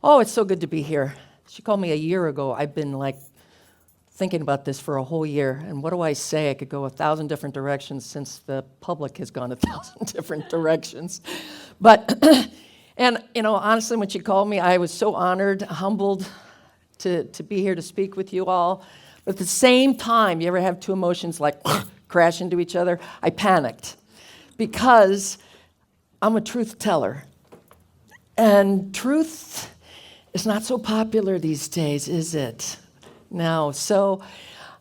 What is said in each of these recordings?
Oh, it's so good to be here. She called me a year ago. I've been thinking about this for a whole year. And what do I say? I could go 1,000 different directions since the public has gone 1,000 different directions. But, and honestly, when she called me, I was so honored, humbled to be here to speak with you all. But at the same time, you ever have two emotions crash into each other? I panicked because I'm a truth teller. And truth is not so popular these days, is it? No. So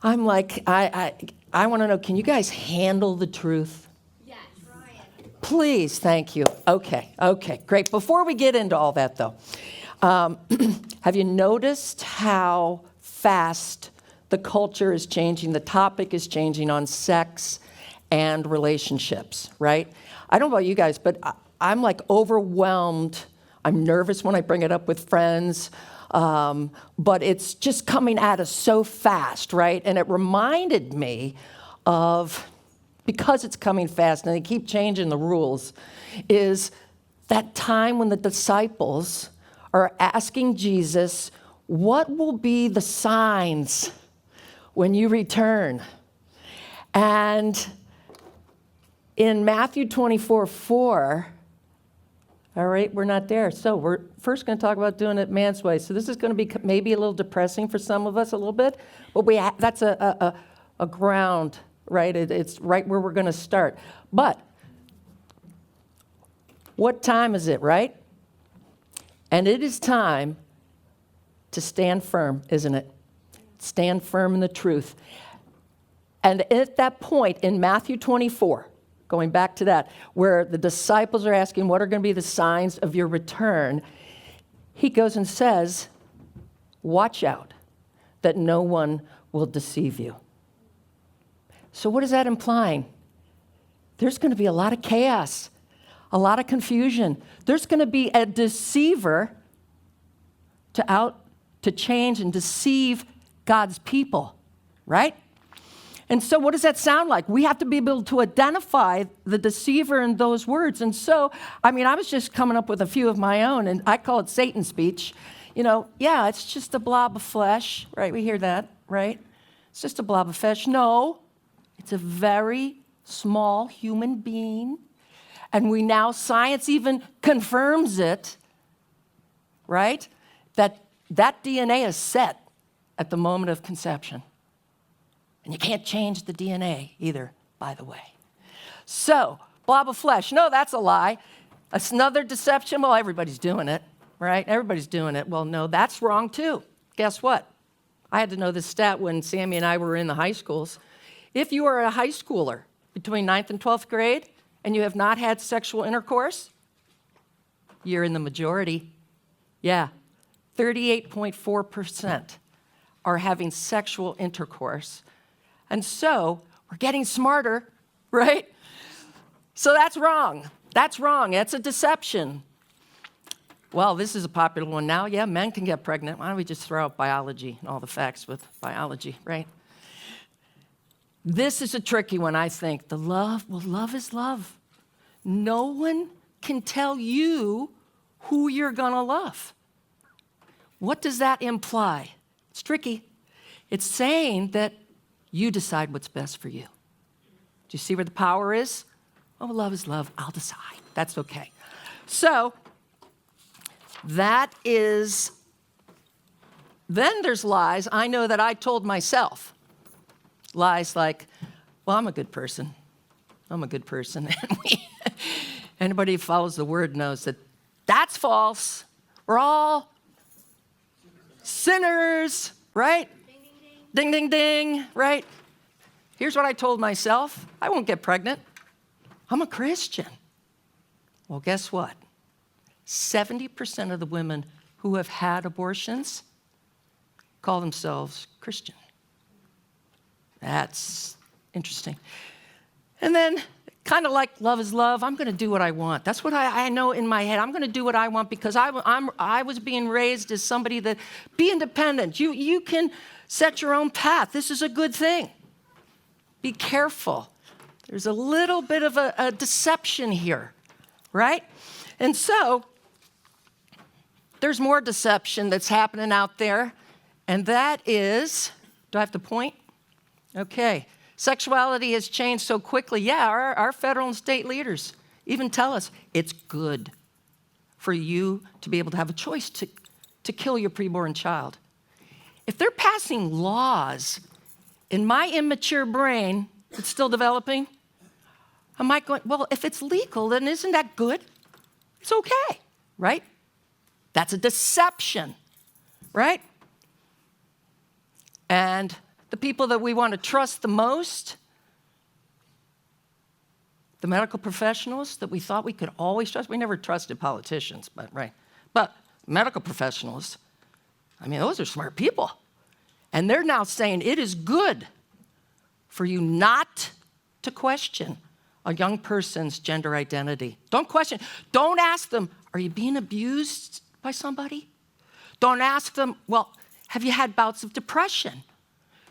I'm I want to know, can you guys handle the truth? Yes. Ryan. Please, thank you. Okay, great. Before we get into all that, though, have you noticed how fast the culture is changing, the topic is changing on sex and relationships, right? I don't know about you guys, but I'm overwhelmed. I'm nervous when I bring it up with friends, but it's just coming at us so fast, right? And it reminded me of, because it's coming fast and they keep changing the rules, is that time when the disciples are asking Jesus, what will be the signs when you return? And in Matthew 24:4, all right, we're not there. So we're first going to talk about doing it man's way. So this is going to be maybe a little depressing for some of us a little bit, but that's a ground, right? It's right where we're going to start. But what time is it, right? And it is time to stand firm, isn't it? Stand firm in the truth. And at that point in Matthew 24, going back to that, where the disciples are asking, what are going to be the signs of your return? He goes and says, watch out that no one will deceive you. So what is that implying? There's going to be a lot of chaos, a lot of confusion. There's going to be a deceiver to change and deceive God's people, right? And so what does that sound like? We have to be able to identify the deceiver in those words. And so, I was just coming up with a few of my own, and I call it Satan speech. It's just a blob of flesh, right? We hear that, right? It's just a blob of flesh. No, it's a very small human being. And science even confirms it, right? That DNA is set at the moment of conception. And you can't change the DNA either, by the way. So, blob of flesh. No, that's a lie. That's another deception. Well, everybody's doing it, right? Everybody's doing it. Well, no, that's wrong too. Guess what? I had to know this stat when Sammy and I were in the high schools. If you are a high schooler between 9th and 12th grade and you have not had sexual intercourse, you're in the majority. Yeah, 38.4% are having sexual intercourse. And so we're getting smarter, right? So that's wrong. That's wrong. That's a deception. Well, this is a popular one now. Yeah, men can get pregnant. Why don't we just throw out biology and all the facts with biology, right? This is a tricky one, I think. Love is love. No one can tell you who you're going to love. What does that imply? It's tricky. It's saying that you decide what's best for you. Do you see where the power is? Oh, love is love. I'll decide. That's okay. So that is, then there's lies I know that I told myself. Lies like, well, I'm a good person. I'm a good person. Anybody who follows the word knows that that's false. We're all sinners, right? Ding, ding, ding, right? Here's what I told myself. I won't get pregnant. I'm a Christian. Well, guess what? 70% of the women who have had abortions call themselves Christian. That's interesting. And then, kind of like love is love, I'm going to do what I want. That's what I know in my head. I'm going to do what I want because I was being raised as somebody that, be independent. You can set your own path. This is a good thing. Be careful. There's a little bit of a deception here, right? And so, there's more deception that's happening out there, and that is, do I have to point? Okay. Sexuality has changed so quickly. Yeah, our federal and state leaders even tell us it's good for you to be able to have a choice to kill your preborn child. If they're passing laws in my immature brain that's still developing, I might go, well, if it's legal, then isn't that good? It's okay, right? That's a deception, right? And the people that we want to trust the most, the medical professionals that we thought we could always trust. We never trusted politicians, but right. But medical professionals, I mean, those are smart people. And they're now saying it is good for you not to question a young person's gender identity. Don't question. Don't ask them, are you being abused by somebody? Don't ask them, well, have you had bouts of depression?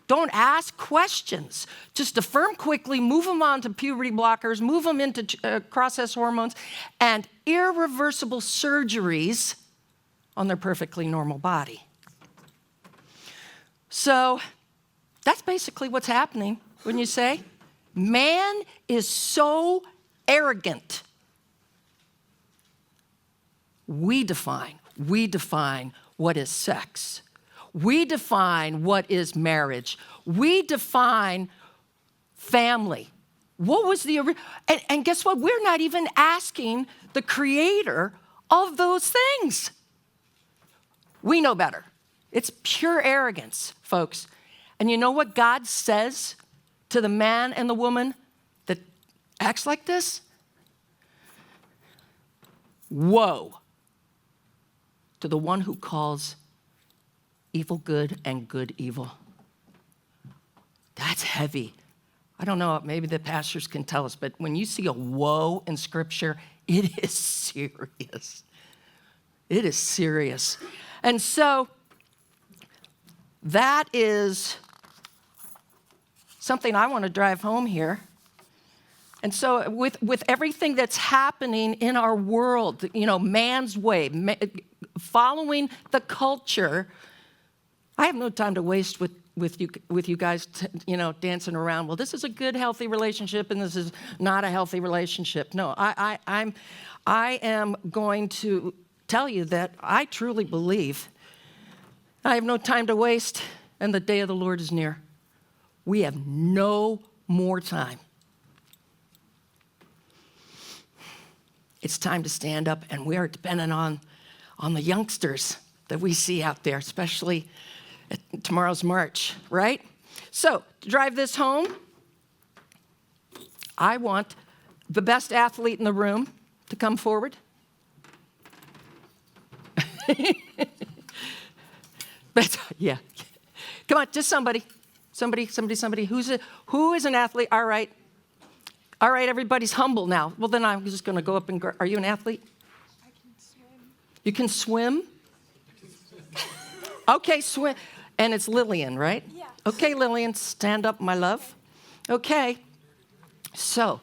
Don't ask questions. Just affirm quickly, move them on to puberty blockers, move them into cross-sex hormones, and irreversible surgeries on their perfectly normal body. So that's basically what's happening, wouldn't you say? Man is so arrogant. We define what is sex. We define what is marriage. We define family. What was the and guess what? We're not even asking the creator of those things. We know better. It's pure arrogance, folks. And you know what God says to the man and the woman that acts like this? Woe to the one who calls evil good and good evil. That's heavy. I don't know, maybe the pastors can tell us, but when you see a woe in Scripture, it is serious. It is serious. And so that is something I want to drive home here. And so with everything that's happening in our world, you know, man's way, following the culture, I have no time to waste with you guys, dancing around. Well, this is a good, healthy relationship, and this is not a healthy relationship. No, I am going to tell you that I truly believe I have no time to waste, and the day of the Lord is near. We have no more time. It's time to stand up, and we are dependent on the youngsters that we see out there, especially at tomorrow's march, right? So, to drive this home, I want the best athlete in the room to come forward. But, yeah. Come on, just somebody. Who is an athlete? All right, everybody's humble now. Well, then I'm just going to go up and are you an athlete? I can swim. You can swim? Okay, swim. And it's Lillian, right? Yeah. Okay, Lillian, stand up, my love. Okay. So,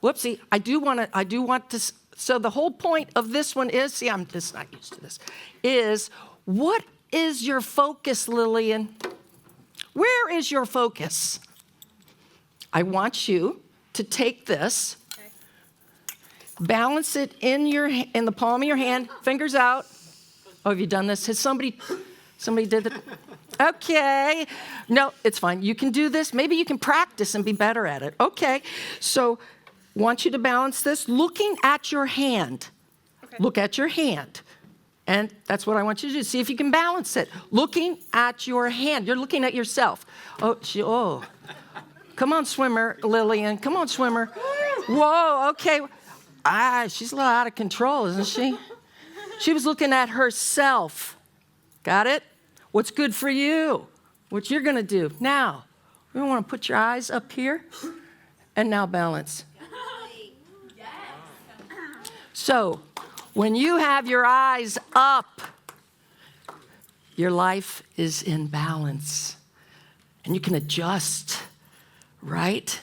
whoopsie, I do want to, so the whole point of this one is, see, I'm just not used to this, is what is your focus, Lillian? Where is your focus? I want you to take this, Okay. balance it in the palm of your hand, fingers out. Oh, have you done this? Has somebody did it? Okay. No, it's fine. You can do this. Maybe you can practice and be better at it. Okay. So, want you to balance this looking at your hand. Okay. Look at your hand. And that's what I want you to do. See if you can balance it. Looking at your hand. You're looking at yourself. Oh. Come on, swimmer, Lillian. Come on, swimmer. Whoa, okay. She's a little out of control, isn't she? She was looking at herself. Got it? What's good for you? What you're going to do. Now, we want to put your eyes up here. And now balance. So, when you have your eyes up, your life is in balance. And you can adjust, right?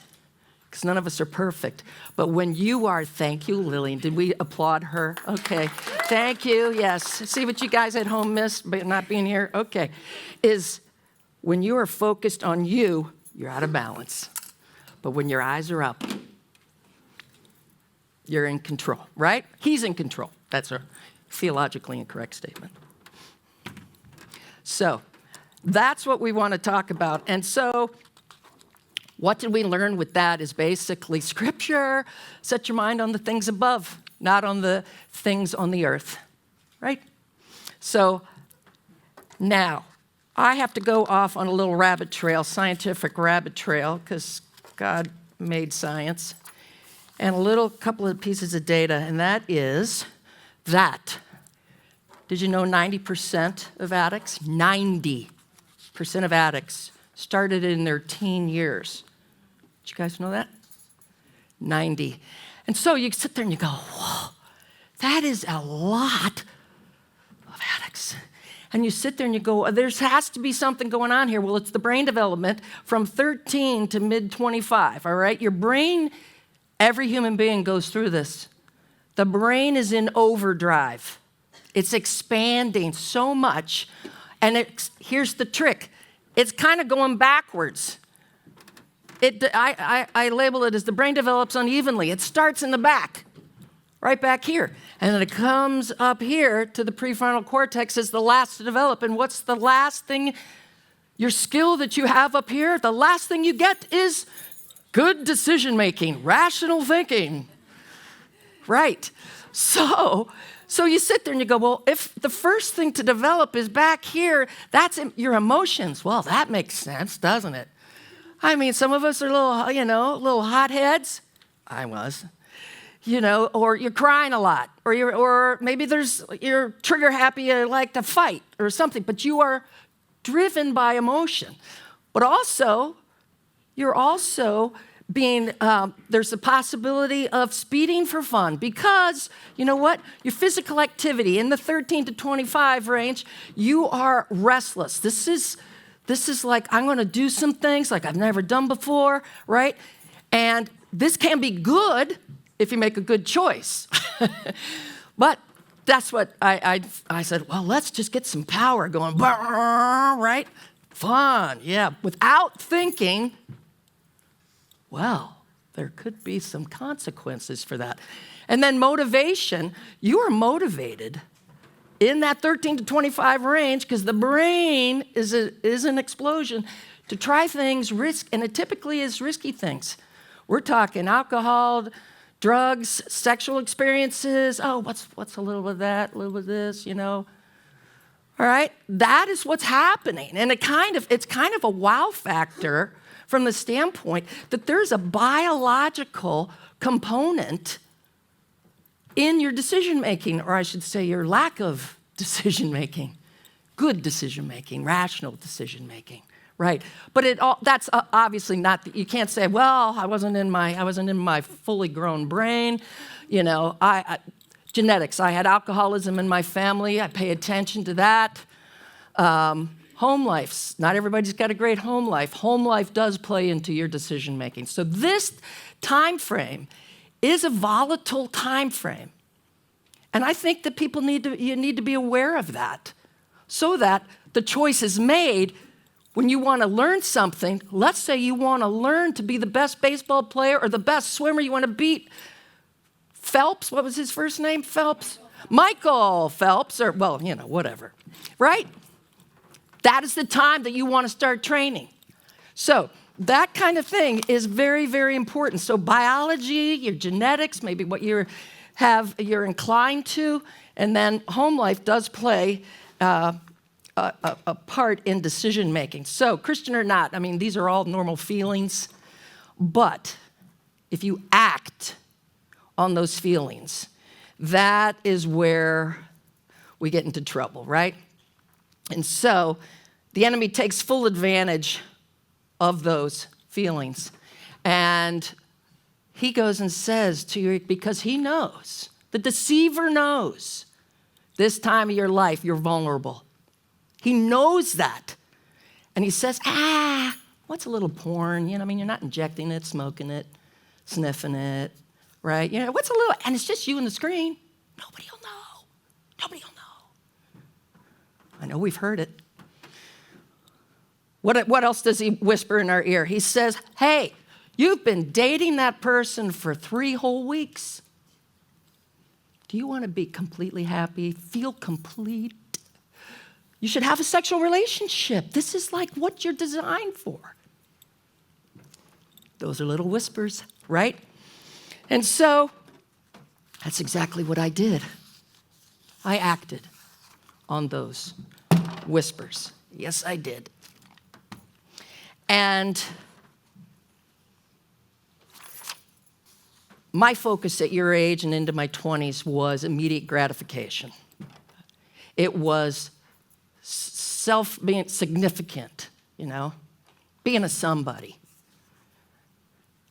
Because addicts. None of us are perfect. But when you are, thank you, Lillian. Did we applaud her? Okay. Thank you. Yes. See what you guys at home missed by not being here? Okay. Is when you are focused on you, you're out of balance. But when your eyes are up, you're in control, right? He's in control. That's a theologically incorrect statement. So that's what we want to talk about. And so what did we learn with that is basically Scripture. Set your mind on the things above, not on the things on the earth, right? So now I have to go off on a little rabbit trail, scientific rabbit trail, because God made science, and a couple of pieces of data, and that is that. Did you know 90% of addicts, 90% of addicts started in their teen years? Did you guys know that? 90. And so you sit there and you go, whoa, that is a lot of addicts. And you sit there and you go, there has to be something going on here. Well, it's the brain development from 13 to mid-25, all right? Your brain, every human being goes through this. The brain is in overdrive. It's expanding so much. And here's the trick. It's kind of going backwards. I label it as the brain develops unevenly. It starts in the back, right back here. And then it comes up here to the prefrontal cortex as the last to develop. And what's the last thing? Your skill that you have up here, the last thing you get is good decision-making, rational thinking. Right. So you sit there and you go, well, if the first thing to develop is back here, that's your emotions. Well, that makes sense, doesn't it? I mean, some of us are little hotheads. I was. Or you're crying a lot, or maybe you're trigger happy, you like to fight or something, but you are driven by emotion. But also, you're also being, there's a possibility of speeding for fun because, you know what? Your physical activity in the 13 to 25 range, you are restless. This is like, I'm going to do some things like I've never done before, right? And this can be good if you make a good choice. But that's what I said, well, let's just get some power going, right? Fun, yeah. Without thinking, well, there could be some consequences for that. And then motivation, you are motivated in that 13 to 25 range because the brain is an explosion to try things, and it typically is risky things. We're talking alcohol, drugs, sexual experiences. Oh, what's a little bit of that, a little bit of this, All right? That is what's happening. And it's kind of a wow factor from the standpoint that there's a biological component in your decision-making, or I should say your lack of decision-making, good decision-making, rational decision-making, right? But that's obviously not, you can't say, well, I wasn't in my fully grown brain, genetics, I had alcoholism in my family, I pay attention to that. Home life, not everybody's got a great home life. Home life does play into your decision-making. So this time frame is a volatile time frame. And I think that you need to be aware of that so that the choice is made when you want to learn something. Let's say you want to learn to be the best baseball player or the best swimmer. You want to beat Phelps. What was his first name? Phelps? Michael Phelps, or, whatever, right? That is the time that you want to start training. So that kind of thing is very, very important. So biology, your genetics, maybe what you're inclined to, and then home life does play a part in decision making. So Christian or not, these are all normal feelings, but if you act on those feelings, that is where we get into trouble, right? And so the enemy takes full advantage of those feelings. And he goes and says to you, because he knows, the deceiver knows, this time of your life, you're vulnerable. He knows that. And he says, what's a little porn? You're not injecting it, smoking it, sniffing it, right? You know, what's a little, and it's just you and the screen. Nobody will know. Nobody will know. I know we've heard it. What else does he whisper in our ear? He says, hey, you've been dating that person for 3 whole weeks. Do you want to be completely happy, feel complete? You should have a sexual relationship. This is like what you're designed for. Those are little whispers, right? And so that's exactly what I did. I acted on those whispers. Yes, I did. And my focus at your age and into my 20s was immediate gratification. It was being significant, you know, being a somebody.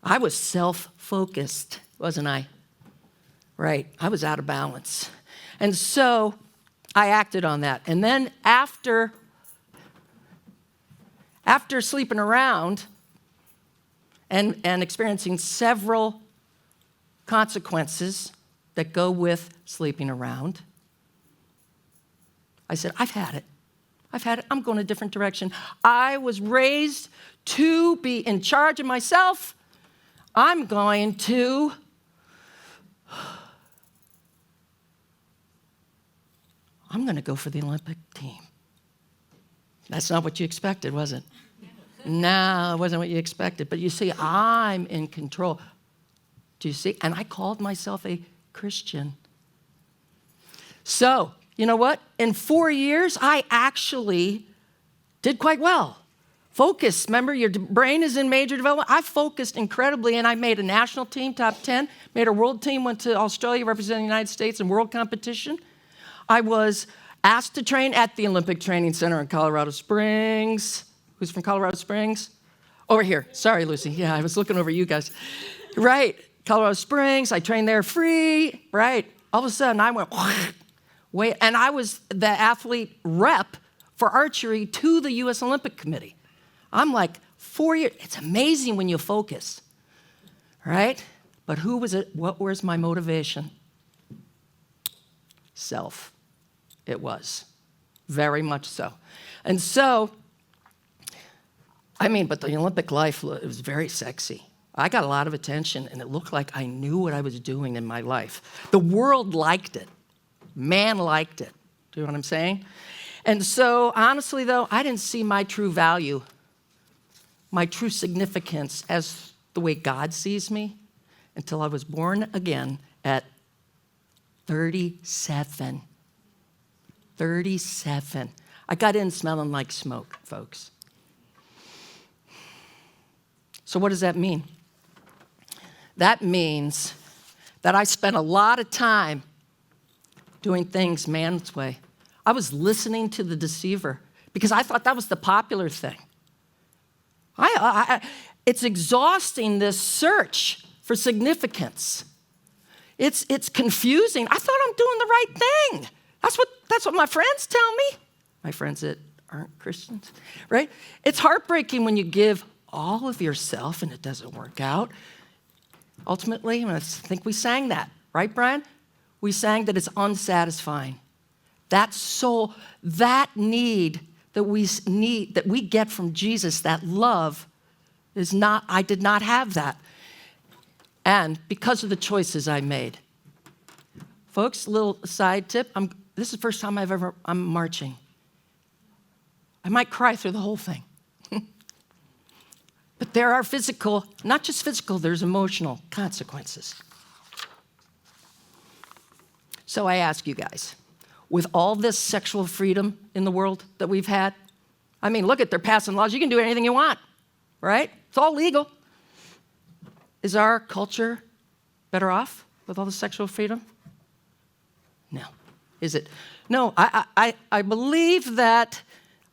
I was self-focused, wasn't I? Right, I was out of balance. And so I acted on that. And then after sleeping around and experiencing several consequences that go with sleeping around, I said, I've had it. I'm going a different direction. I was raised to be in charge of myself. I'm going to go for the Olympic team. That's not what you expected, was it? No, it wasn't what you expected. But you see, I'm in control. Do you see? And I called myself a Christian. So, you know what? In 4 years, I actually did quite well. Focus. Remember, your brain is in major development. I focused incredibly, and I made a national team, top 10, made a world team, went to Australia representing the United States in world competition. I was asked to train at the Olympic Training Center in Colorado Springs. Who's from Colorado Springs? Over here. Sorry, Lucy. Yeah, I was looking over you guys. Right. Colorado Springs. I trained there free. Right. All of a sudden, I went, wait, and I was the athlete rep for archery to the U.S. Olympic Committee. I'm like, 4 years. It's amazing when you focus. Right? But who was it? What was my motivation? Self. It was. Very much so. And so, but the Olympic life, it was very sexy. I got a lot of attention, and it looked like I knew what I was doing in my life. The world liked it. Man liked it. Do you know what I'm saying? And so, honestly, though, I didn't see my true value, my true significance as the way God sees me until I was born again at 37. 37. I got in smelling like smoke, folks. So what does that mean? That means that I spent a lot of time doing things man's way. I was listening to the deceiver because I thought that was the popular thing. It's exhausting, this search for significance. It's confusing. I thought I'm doing the right thing. That's what my friends tell me. My friends that aren't Christians, right? It's heartbreaking when you give all of yourself and it doesn't work out. Ultimately, I think we sang that, right, Brian? We sang that it's unsatisfying. That soul, that need that we get from Jesus, that love, I did not have that. And because of the choices I made. Folks, little side tip, this is the first time I'm marching. I might cry through the whole thing. But there are physical, not just physical, there's emotional consequences. So I ask you guys, with all this sexual freedom in the world that we've had, look at, they're passing laws. You can do anything you want, right? It's all legal. Is our culture better off with all the sexual freedom? No. Is it? No, I believe that,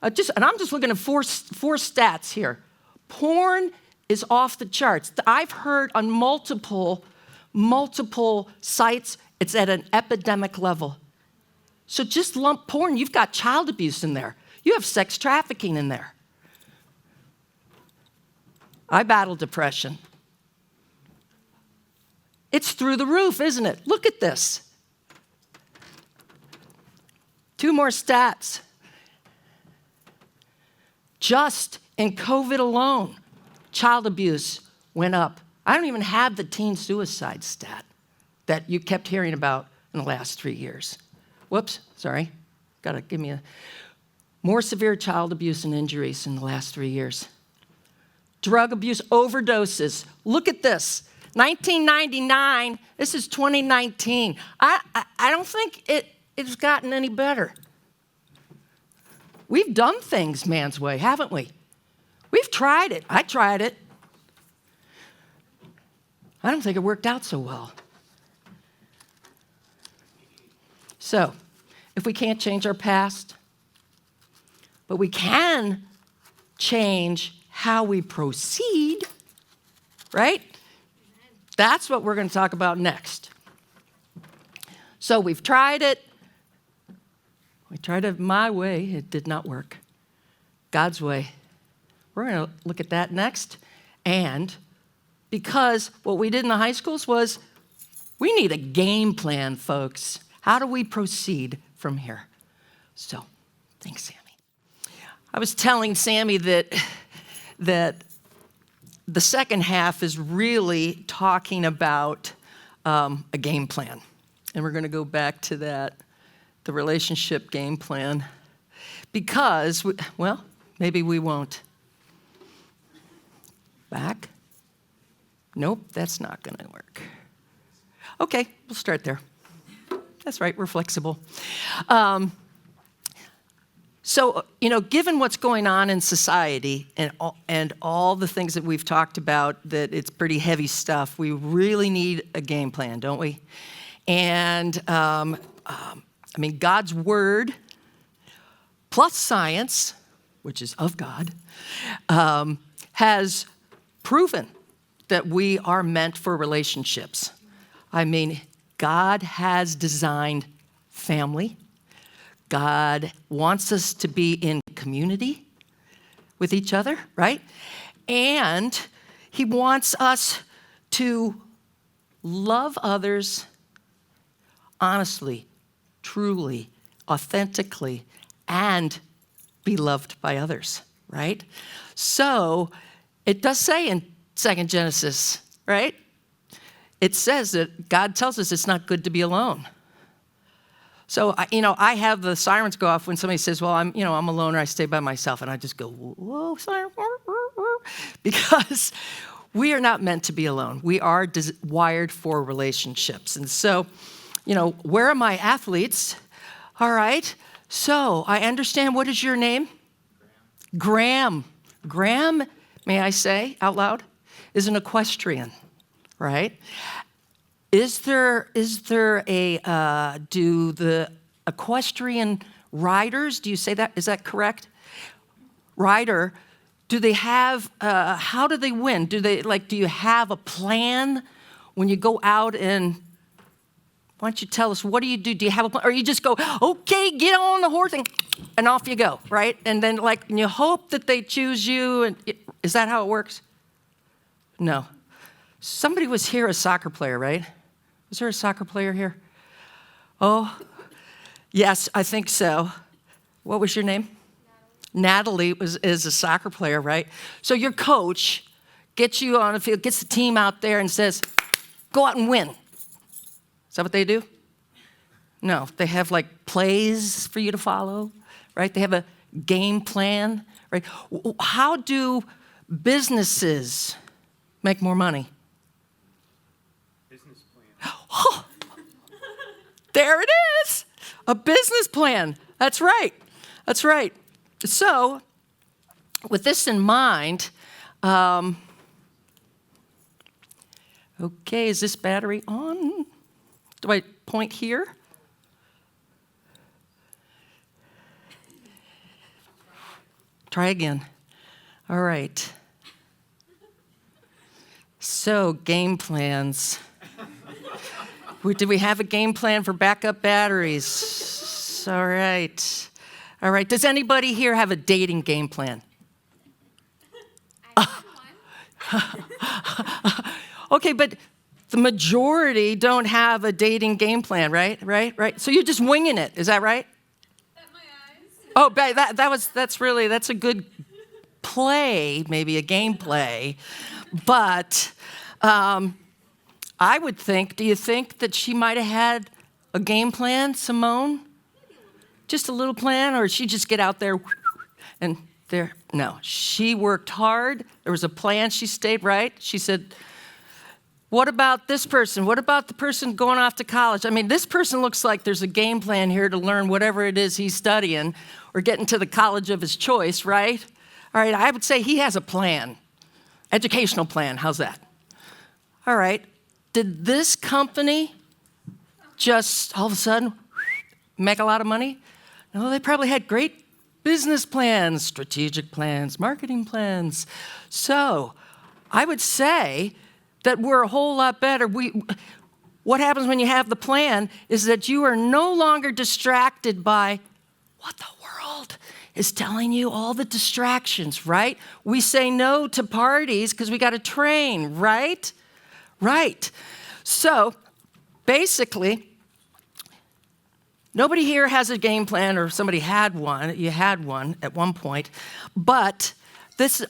and I'm just looking at four stats here. Porn is off the charts. I've heard on multiple sites, it's at an epidemic level. So just lump porn. You've got child abuse in there. You have sex trafficking in there. I battle depression. It's through the roof, isn't it? Look at this. 2 more stats. Just in COVID alone, child abuse went up. I don't even have the teen suicide stat that you kept hearing about in the last 3 years. Whoops, sorry. Got to give me more severe child abuse and injuries in the last 3 years. Drug abuse overdoses. Look at this. 1999, this is 2019. I don't think it's gotten any better. We've done things man's way, haven't we? We've tried it. I tried it. I don't think it worked out so well. So, if we can't change our past, but we can change how we proceed, right? That's what we're going to talk about next. So we've tried it. We tried it my way. It did not work. God's way. We're going to look at that next. And because what we did in the high schools was we need a game plan, folks. How do we proceed from here? So, thanks, Sammy. I was telling Sammy that the second half is really talking about a game plan. And we're going to go back to that, the relationship game plan. Because, maybe we won't. Back? Nope, that's not going to work. Okay, we'll start there. That's right, we're flexible. So, given what's going on in society and all the things that we've talked about, that it's pretty heavy stuff, we really need a game plan, don't we? And, God's word plus science, which is of God, has proven that we are meant for relationships. God has designed family. God wants us to be in community with each other, right? And he wants us to love others honestly, truly, authentically, and be loved by others, right? So it does say in 2 Genesis, right? It says that God tells us it's not good to be alone. So, I have the sirens go off when somebody says, well, I'm a loner, I stay by myself. And I just go, whoa, siren, because we are not meant to be alone. We are wired for relationships. And so, where are my athletes? All right. So I understand. What is your name? Graham. Graham, may I say out loud, is an equestrian, right? Is there a, do the equestrian riders, do you say that, is that correct? Rider, do they have, how do they win? Do you have a plan when you go out and, why don't you tell us, what do you do? Do you have a plan? Or you just go, okay, get on the horse and off you go, right? And then and you hope that they choose you. And is that how it works? No. Somebody was here, a soccer player, right? Was there a soccer player here? Oh, yes, I think so. What was your name? Natalie is a soccer player, right? So your coach gets you on the field, gets the team out there and says, go out and win. Is that what they do? No, they have plays for you to follow, right? They have a game plan, right? How do businesses make more money? Business plan. Oh, there it is, a business plan. That's right. That's right. So, with this in mind, okay, is this battery on? Do I point here? Try again. All right. So, game plans. Did we have a game plan for backup batteries? All right. All right. Does anybody here have a dating game plan? I have one. Okay, but the majority don't have a dating game plan, right? So you're just winging it, is that right? Oh, that's a good play, maybe a game play. But I would think, do you think that she might have had a game plan, Simone? Just a little plan, or did she just get out there and there? No, she worked hard. There was a plan. She stayed right. She said, what about this person? What about the person going off to college? I mean, this person looks like there's a game plan here to learn whatever it is he's studying or getting to the college of his choice, right? All right, I would say he has a plan, educational plan. How's that? All right, did this company just all of a sudden make a lot of money? No, they probably had great business plans, strategic plans, marketing plans. So I would say that we're a whole lot better. What happens when you have the plan is that you are no longer distracted by what the world is telling you, all the distractions, right? We say no to parties because we got to train, right? Right. So basically, nobody here has a game plan, or somebody had one. You had one at one point. But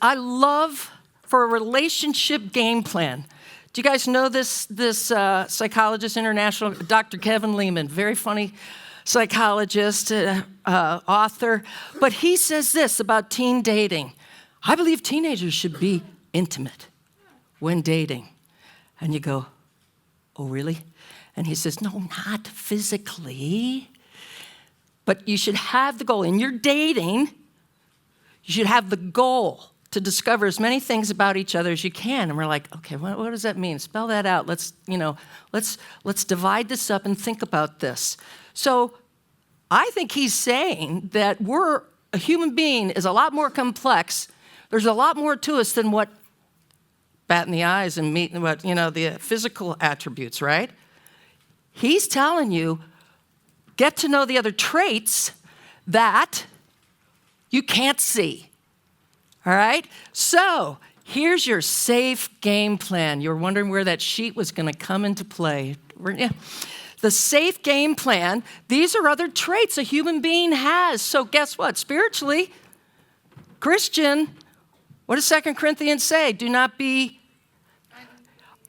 I love for a relationship game plan. Do you guys know this psychologist, international, Dr. Kevin Lehman, very funny psychologist, author. But he says this about teen dating. I believe teenagers should be intimate when dating. And you go, oh, really? And he says, no, not physically. But you should have the goal. In your dating, you should have the goal to discover as many things about each other as you can. And we're like, okay, what does that mean? Spell that out. Let's divide this up and think about this. So I think he's saying that a human being is a lot more complex. There's a lot more to us than what bat in the eyes and the physical attributes, right? He's telling you, get to know the other traits that you can't see. All right? So here's your safe game plan. You're wondering where that sheet was going to come into play. The safe game plan, these are other traits a human being has. So guess what? Spiritually, Christian, what does 2 Corinthians say? Do not be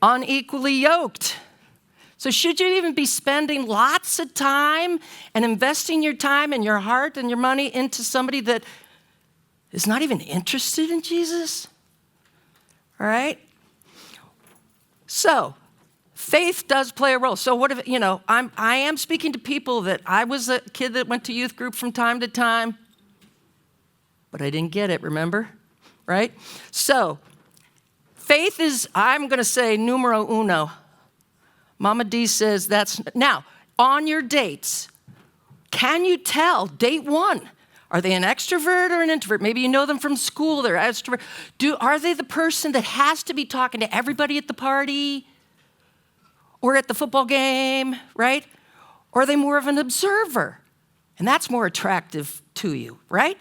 unequally yoked. So should you even be spending lots of time and investing your time and your heart and your money into somebody that is not even interested in Jesus? All right? So, faith does play a role. So what if, I am speaking to people that I was a kid that went to youth group from time to time, but I didn't get it, remember? Right? So, faith is, I'm going to say, numero uno. Mama D says now, on your dates, can you tell, date one, are they an extrovert or an introvert? Maybe you know them from school, they're extrovert. Are they the person that has to be talking to everybody at the party or at the football game, right? Or are they more of an observer? And that's more attractive to you, right?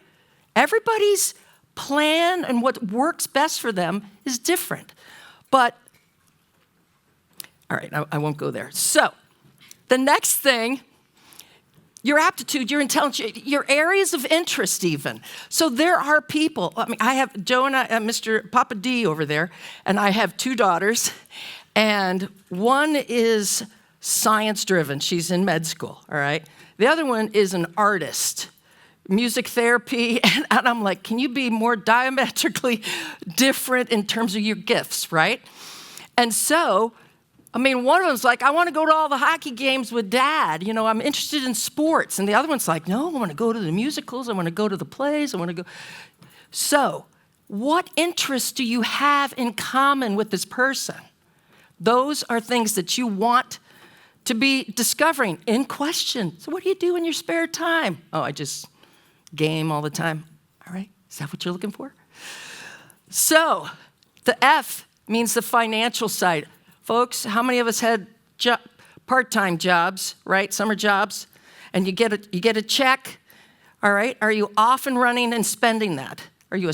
Everybody's plan and what works best for them is different. But, all right, I won't go there. So, the next thing, your aptitude, your intelligence, your areas of interest even. So there are people, I have Joe and Mr. Papa D over there, and I have 2 daughters, and one is science-driven. She's in med school, all right? The other one is an artist, music therapy, and I'm like, can you be more diametrically different in terms of your gifts, right? And so, one of them's like, I want to go to all the hockey games with Dad. I'm interested in sports. And the other one's like, no, I want to go to the musicals. I want to go to the plays. I want to go. So, what interests do you have in common with this person? Those are things that you want to be discovering in question. So, what do you do in your spare time? Oh, I just game all the time. All right, is that what you're looking for? So, the F means the financial side. Folks, how many of us had part-time jobs, right? Summer jobs, and you get a check, all right? Are you off and running and spending that? Are you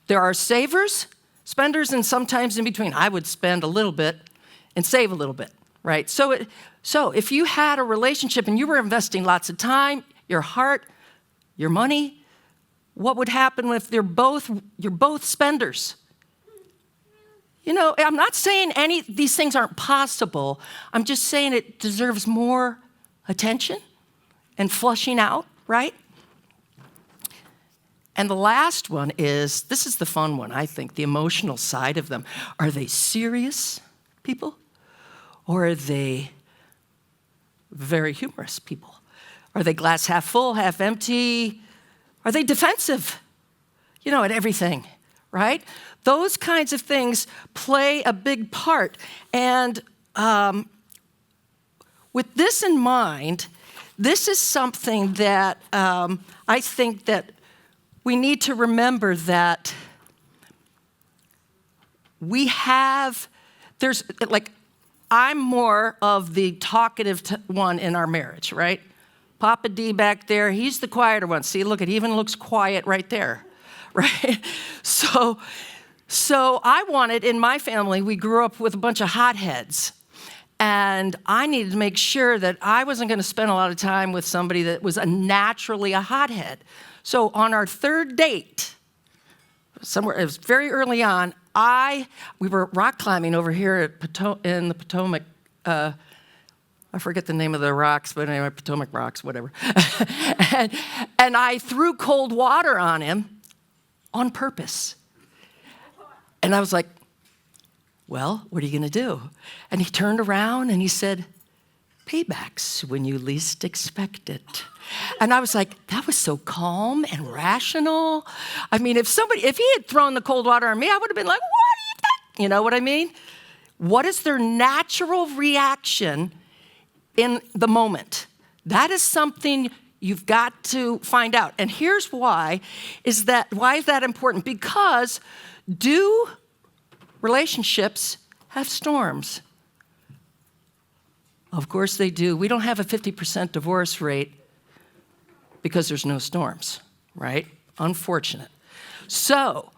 there are savers, spenders, and sometimes in between. I would spend a little bit and save a little bit, right? So if you had a relationship and you were investing lots of time, your heart, your money, what would happen if you're both spenders? You know, I'm not saying these things aren't possible. I'm just saying it deserves more attention and flushing out, right? And the last one is, this is the fun one, I think, the emotional side of them. Are they serious people? Or are they very humorous people? Are they glass half full, half empty? Are they defensive? You know, at everything, right? Those kinds of things play a big part. And with this in mind, this is something that I think that we need to remember that I'm more of the talkative one in our marriage, right? Papa D back there, he's the quieter one. See, look, it even looks quiet right there, right? So I wanted, in my family, we grew up with a bunch of hotheads. And I needed to make sure that I wasn't going to spend a lot of time with somebody that was naturally a hothead. So on our third date, it was very early on, we were rock climbing over here in the Potomac. I forget the name of the rocks, but anyway, Potomac rocks, whatever. and I threw cold water on him on purpose. And I was like, well, what are you going to do? And he turned around and he said, payback's when you least expect it. And I was like, that was so calm and rational. I mean, if he had thrown the cold water on me, I would have been like, what are you doing? You know what I mean? What is their natural reaction in the moment? That is something you've got to find out. And here's why is that important? Because do relationships have storms? Of course they do. We don't have a 50% divorce rate because there's no storms, right? Unfortunate. So,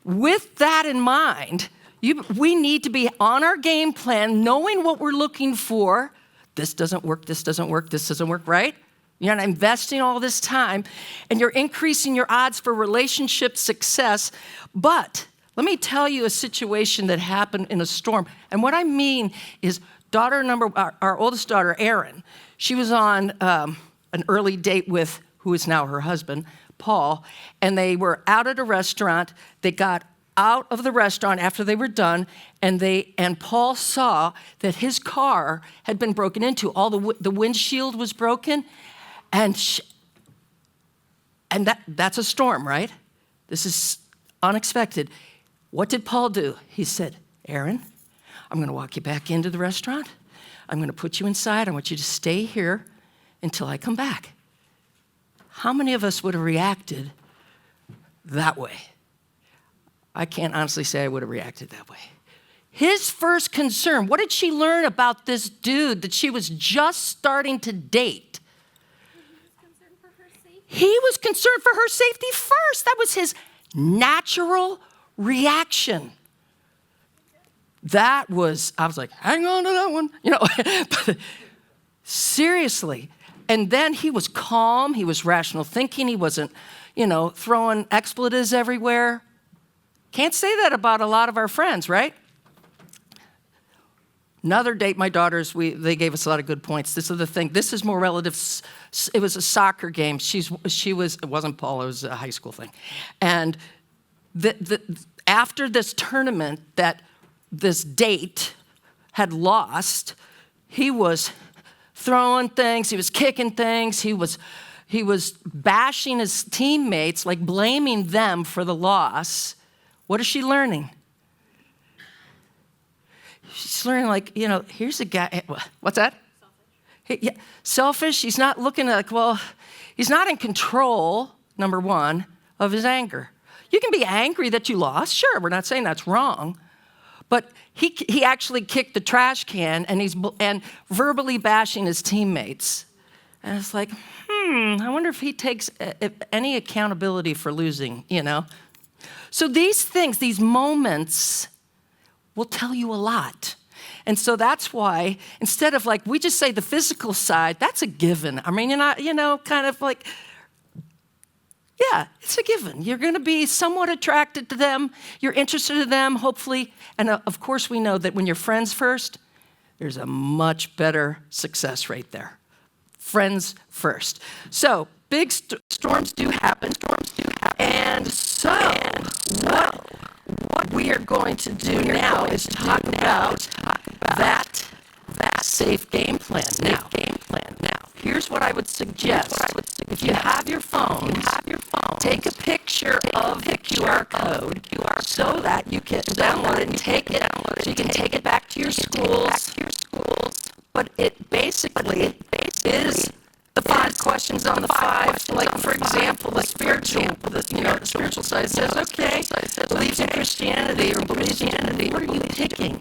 with that in mind, we need to be on our game plan, knowing what we're looking for. This doesn't work, this doesn't work, this doesn't work, right? You're not investing all this time, and you're increasing your odds for relationship success. But let me tell you a situation that happened in a storm. And what I mean is our oldest daughter, Erin, she was on an early date with who is now her husband, Paul, and they were out at a restaurant. They got out of the restaurant after they were done, and Paul saw that his car had been broken into. All the windshield was broken, and that's a storm, right? This is unexpected. What did Paul do? He said, Erin, I'm going to walk you back into the restaurant. I'm going to put you inside. I want you to stay here until I come back. How many of us would have reacted that way? I can't honestly say I would have reacted that way. His first concern, what did she learn about this dude that she was just starting to date? He was concerned for her safety first. That was his natural reaction. I was like, hang on to that one. You know, seriously. And then he was calm. He was rational thinking. He wasn't, throwing expletives everywhere. Can't say that about a lot of our friends, right? Another date, my daughters, they gave us a lot of good points. This is the thing. This is more relative. It was a soccer game. It wasn't Paul. It was a high school thing. And after this tournament that this date had lost, he was throwing things, he was kicking things, he was bashing his teammates, like blaming them for the loss. What is she learning? She's learning, here's a guy. What's that? Selfish. Selfish. He's not looking he's not in control, number one, of his anger. You can be angry that you lost. Sure, we're not saying that's wrong. But he actually kicked the trash can and verbally bashing his teammates. And it's like, I wonder if he takes any accountability for losing, So these things, these moments will tell you a lot. And so that's why, instead of like, we just say the physical side, that's a given. I mean, you're not, kind of like, yeah, it's a given. You're going to be somewhat attracted to them. You're interested in them, hopefully. And of course, we know that when you're friends first, there's a much better success rate there. Friends first. So big storms do happen. And so what we are going to do now is talk about that safe game plan. Now, here's what I would suggest. If you have your phone, take a picture of the QR code so that you can download it and take it, so you can take it back to your schools. But it basically is the 5 questions on the 5. Like, for example, the spiritual side says, okay, believes in Christianity or believes in Christianity. What are you picking?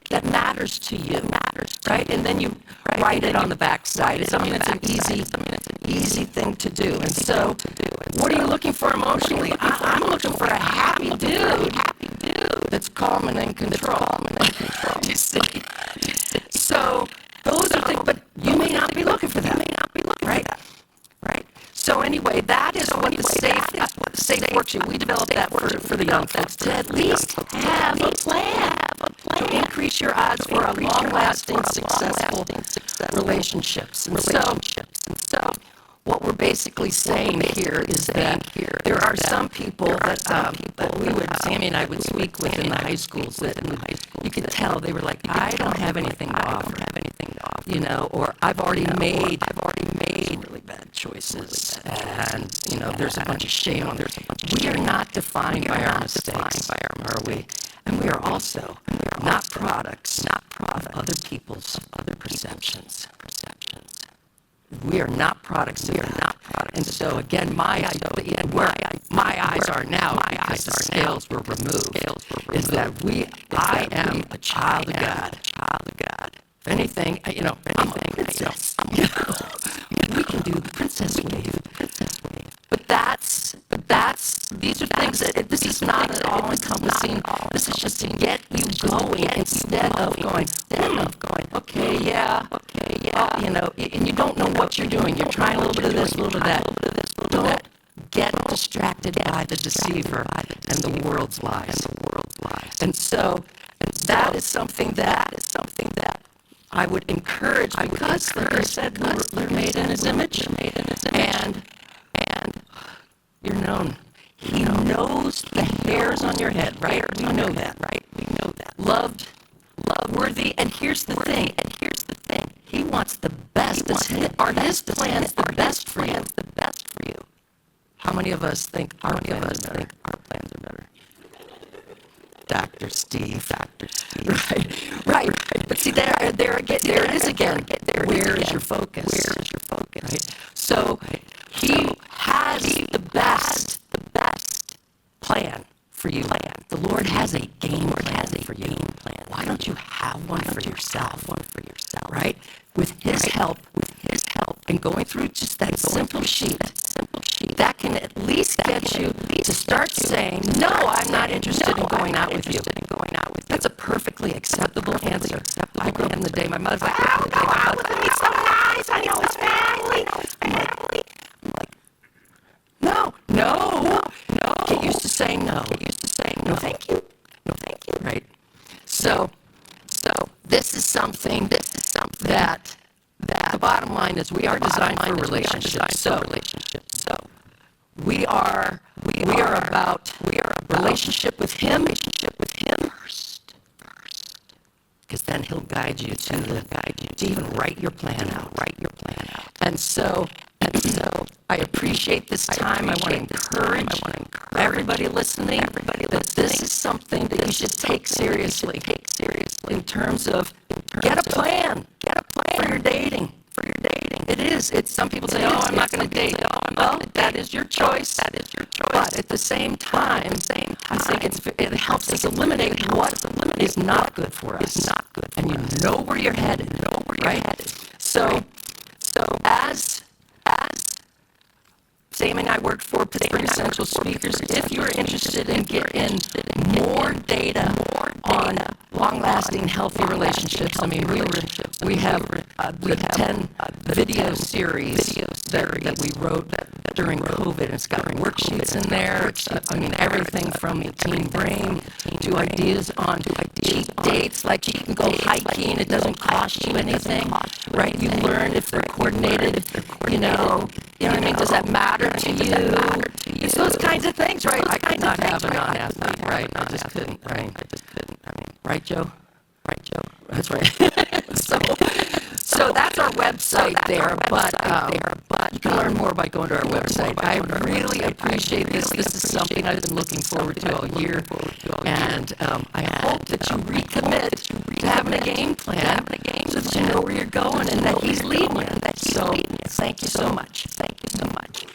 That matters to you, right? And then you write it on the back side. It's an easy thing to do. And so, what are you looking for emotionally? I'm looking for a happy dude that's calm and in control. You see? So those are things, but you may not be looking for that. Right? So anyway, that is what the safe worksheet. We developed that for the young folks to at least have a plan to increase your odds for a long-lasting, successful relationships. And so what we're basically saying here is that there are some people that Sammy and I would speak with in the high schools that you could tell they were like, I don't have anything to offer, or I've already made really bad choices, and there's a bunch of shame on there. We are not defined by our mistakes, are we? And we are also not products of other people's perceptions. We are not products. And so again, my eyes are now, because the scales were removed, is that I am a child of God. If anything, I'm a princess. We can do the princess wave. But these are things that this is not an all-encompassing. This is just to get you going instead of going, okay, yeah, and you don't know what you're doing. You're trying a little bit of this, a little bit of that. Don't get distracted by the deceiver and the world's lies. And so that is something that I would encourage, because, like I said, we're made in His image, and you're known. He knows the hairs on your head, right? We know that. Loved, worthy, and here's the thing. He wants the best. Are His plans the best for you? How many of us think our plans are better? Dr. Steve. Right. But see, there it is again. Where is your focus? Right? So He has the best plan for you. The Lord has a game plan for you. Why don't you have one for yourself? Right? With His help, and going through just that simple sheet, that can at least get you to start saying, no, I'm not interested in going out with you. That's a perfectly acceptable answer. I grew up in the day, my mother's like, oh, go out with him, he's so nice, I know his family. I'm like, no. Get used to saying no. No, thank you. Right? So this is something that the bottom line is we are designed for relationships. So we are about relationship with Him first, because then He'll guide you to even write your plan out. And so I appreciate this time. I want to encourage everybody listening that this is something that you should take seriously in terms of get a plan for your dating. It is. It's some people say, "Oh, I'm not going to date." Well, that is your choice. But at the same time, I think it helps us eliminate what is not good for us. And you know where you're headed. So as Sam and I worked for Pittsburgh Essential Speakers. If you're interested in getting more data on long-lasting, healthy relationships. I mean, we have the 10 video series that we wrote during COVID. And it's got worksheets in there. I mean, everything from the teen brain to ideas on cheap dates, like you can go hiking. It doesn't cost you anything, right? You learn if they're coordinated, you know what I mean? Does that matter to you? It's those kinds of things, right? I could not have a non-athlete, right? I just couldn't, right? Right, Joe? Right, Joe? That's right. So that's our website there, but you can learn more by going to our website. I really appreciate this. This is something I've been looking forward to all year, and I hope that you recommit to having a game plan so that you know where you're going and that he's leading you. So thank you so much. Thank you so much.